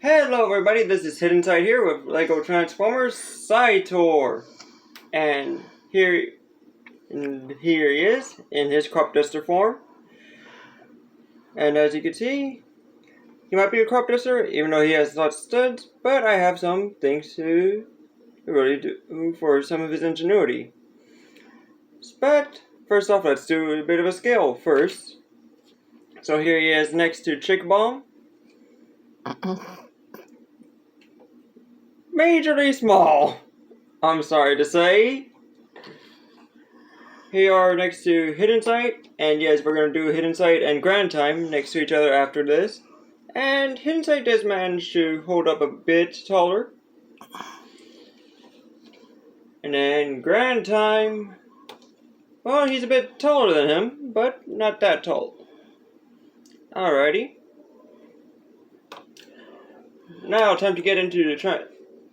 Hello everybody, this is Hiddensight here with Lego Transformers cytaur. And here he is in his crop duster form. And as you can see, he might be a crop duster even though he has lots of studs, but I have some things to really do for some of his ingenuity. But first off, let's do a bit of a scale first. So here he is next to Chick Bomb. Majorly small, I'm sorry to say. Here are next to Hiddensight, and yes, we're going to do Hiddensight and Grand Time next to each other after this. And Hiddensight does manage to hold up a bit taller. And then Grand Time, well, he's a bit taller than him, but not that tall. Alrighty. Now, time to get into the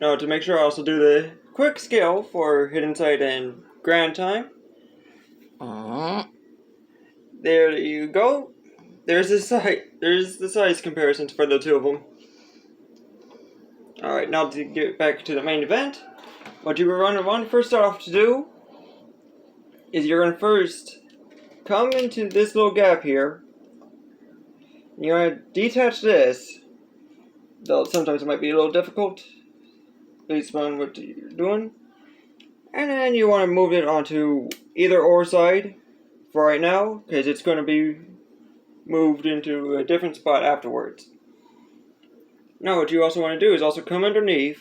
to make sure I also do the quick scale for Hiddensight and Grand Time. There you go. There's the size comparisons for the two of them. Alright, now to get back to the main event. What you're going to want to first start off to do is you're going to first come into this little gap here. You're going to detach this, though sometimes it might be a little difficult based on what you're doing. And then you want to move it onto either or side for right now, because it's going to be moved into a different spot afterwards. Now what you also want to do is also come underneath,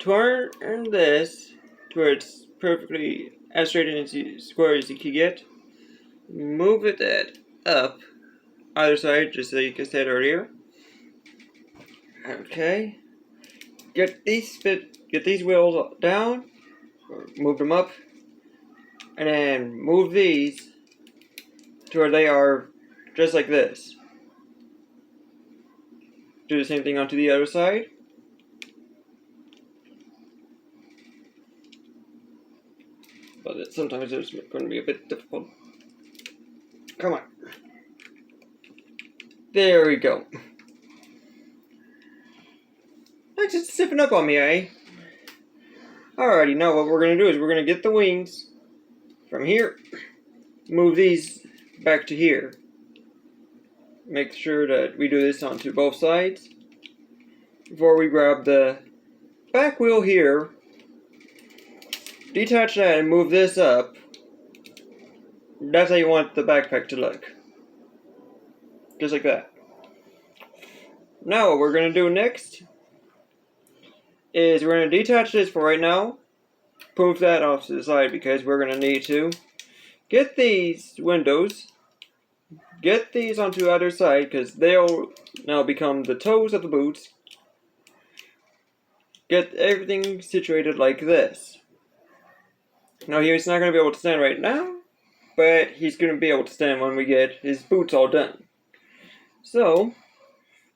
turn this to where it's perfectly as straight and as square as you can get. Move it up either side, just like I said earlier. Okay. Get these wheels down, or move them up, and then move these to where they are just like this. Do the same thing onto the other side. But sometimes it's going to be a bit difficult. Come on. There we go. Like just sipping up on me, eh? Alrighty, now what we're going to do is we're going to get the wings from here. Move these back to here. Make sure that we do this onto both sides. Before we grab the back wheel here, detach that and move this up. That's how you want the backpack to look. Just like that. Now what we're going to do next is we're going to detach this for right now. Move that off to the side because we're going to need to get these windows. Get these onto the other side because they'll now become the toes of the boots. Get everything situated like this. Now he's not going to be able to stand right now, but he's going to be able to stand when we get his boots all done. So,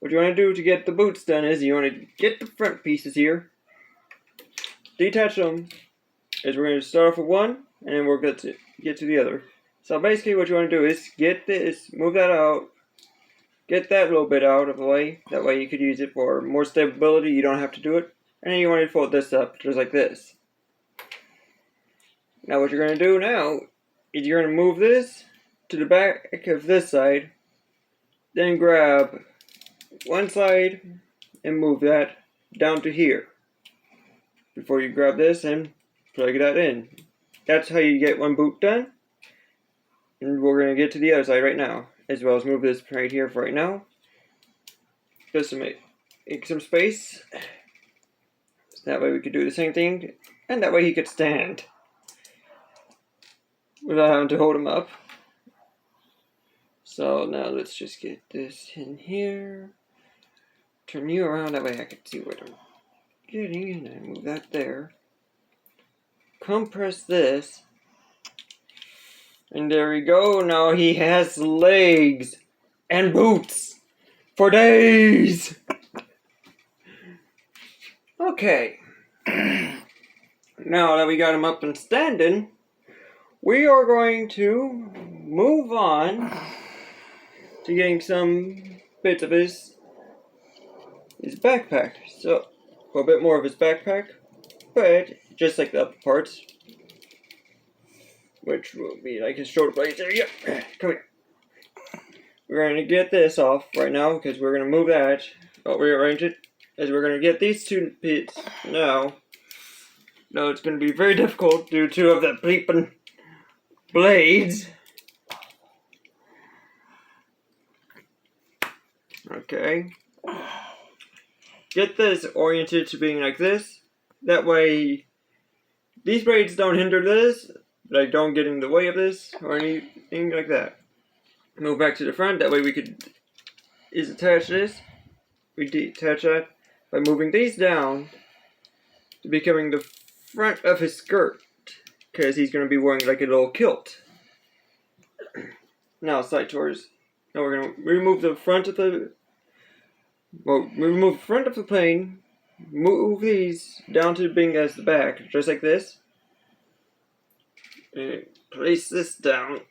what you want to do to get the boots done is you want to get the front pieces here, detach them, as we're going to start off with one, and then we'll get to the other. So basically what you want to do is get this, move that out, get that little bit out of the way, that way you could use it for more stability, you don't have to do it, and then you want to fold this up just like this. Now what you're going to do now is you're going to move this to the back of this side, then grab one side and move that down to here before you grab this and plug that in. That's how you get one boot done. And we're going to get to the other side right now, as well as move this right here for right now. Just to make some space. So that way we could do the same thing, and that way he could stand without having to hold him up. So now let's just get this in here. Turn you around, that way I can see what I'm getting, and then move that there. Compress this. And there we go, now he has legs and boots for days! Okay. Now that we got him up and standing, we are going to move on to getting some bits of his his backpack. So, a bit more of his backpack, but just like the upper parts, which will be like his shoulder blades. There you go. Come here. We're going to get this off right now because we're going to move that. I'll rearrange it as we're going to get these two bits now. No, it's going to be very difficult due to of the bleeping blades. Okay. Get this oriented to being like this. That way, these blades don't hinder this. Like, don't get in the way of this or anything like that. Move back to the front. That way we could attach this. We detach that by moving these down to becoming the front of his skirt, because he's going to be wearing like a little kilt. Now cytaurs. Now we're going to remove the front of the plane, move these down to being as the back, just like this, and place this down.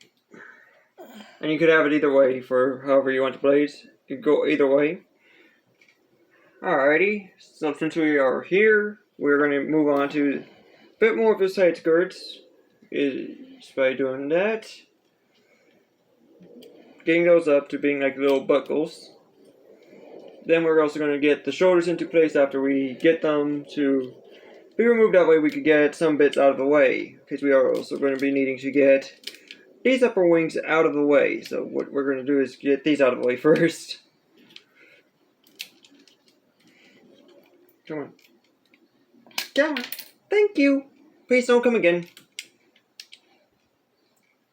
And you could have it either way for however you want the blades. You could go either way. Alrighty, so since we are here, we're going to move on to a bit more of the side skirts. Is by doing that. Getting those up to being like little buckles. Then we're also going to get the shoulders into place after we get them to be removed. That way we could get some bits out of the way. Because we are also going to be needing to get these upper wings out of the way. So what we're going to do is get these out of the way first. Come on. Come on. Thank you. Please don't come again.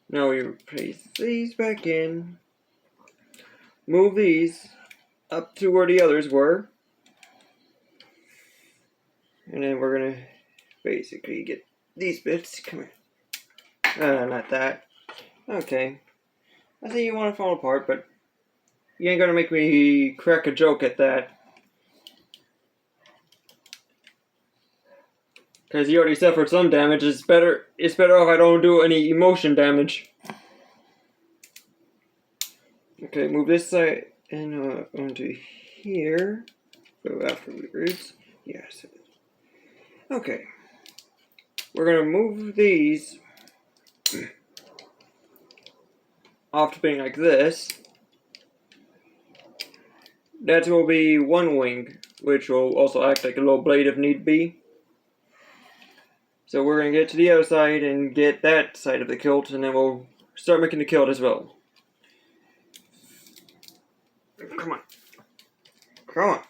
Now we place these back in. Move these up to where the others were. And then we're going to basically get these bits. Come here. Not that. Okay. I see you want to fall apart, but you ain't going to make me crack a joke at that. Because you already suffered some damage. It's better off I don't do any emotion damage. Okay, move this side and onto here. So afterwards, yes. Okay, we're gonna move these off to being like this. That will be one wing, which will also act like a little blade if need be. So we're going to get to the other side and get that side of the kilt, and then we'll start making the kilt as well. Come on. Come on.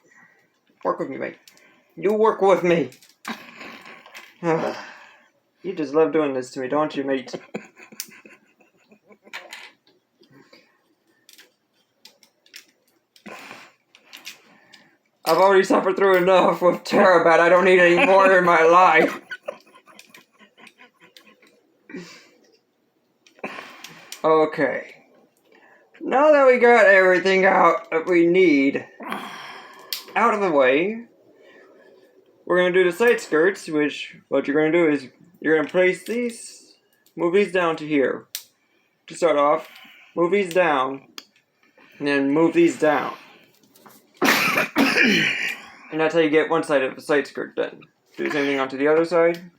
Work with me, mate. You work with me. You just love doing this to me, don't you, mate? I've already suffered through enough with Terrabat. I don't need any more in my life. Okay. Now that we got everything out that we need out of the way, we're going to do the side skirts, which what you're going to do is you're going to place these, move these down to here. To start off, move these down, and then move these down. And that's how you get one side of the side skirt done. Do the same thing onto the other side.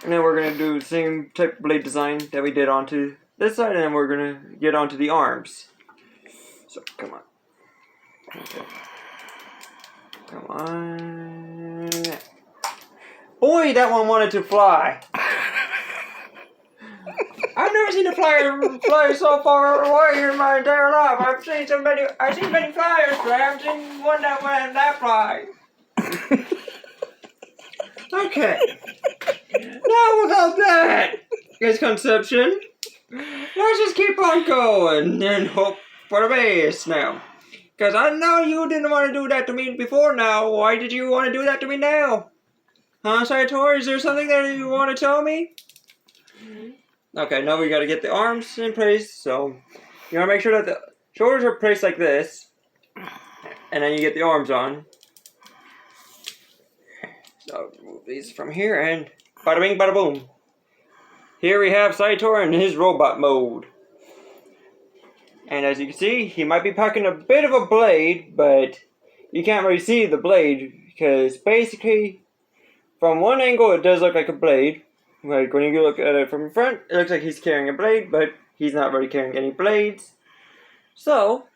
And then we're going to do the same type of blade design that we did onto this side, and then we're going to get onto the arms. So, come on. Okay. Come on. Boy, that one wanted to fly. I've never seen a flyer fly so far away in my entire life. I've seen many flyers, but I haven't seen one that went that fly. Okay. Now without that misconception, let's just keep on going and hope for the best now. Because I know you didn't want to do that to me before now. Why did you want to do that to me now? Huh, cytaur? Is there something that you want to tell me? Okay, now we got to get the arms in place. So you want to make sure that the shoulders are placed like this. And then you get the arms on. So move these from here and bada bing, bada boom. Here we have cytaur in his robot mode. And as you can see, he might be packing a bit of a blade, but you can't really see the blade because basically, from one angle, it does look like a blade. Like when you look at it from the front, it looks like he's carrying a blade, but he's not really carrying any blades. So,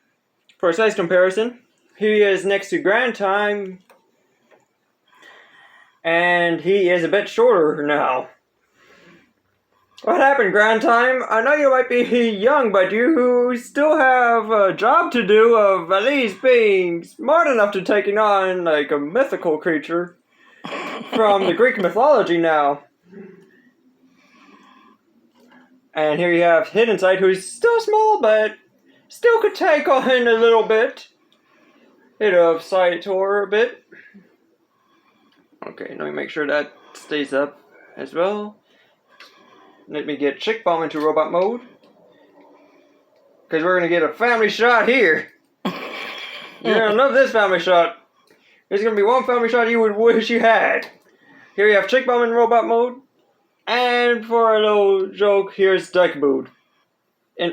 for a size comparison, he is next to Grand Time, and he is a bit shorter now. What happened, Grand Time? I know you might be young, but you still have a job to do of at least being smart enough to taking on like a mythical creature from the Greek mythology now. And here you have Hiddensight, who's still small, but still could take on a little bit. Hit of cytaur a bit. Okay, let me make sure that stays up as well. Let me get Chick Bomb into robot mode. Because we're going to get a family shot here. You're going to love this family shot. There's going to be one family shot you would wish you had. Here you have Chick Bomb in robot mode. And for a little joke, here's Deck Mode.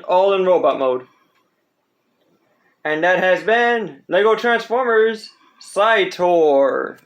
All in robot mode. And that has been LEGO Transformers cytaur.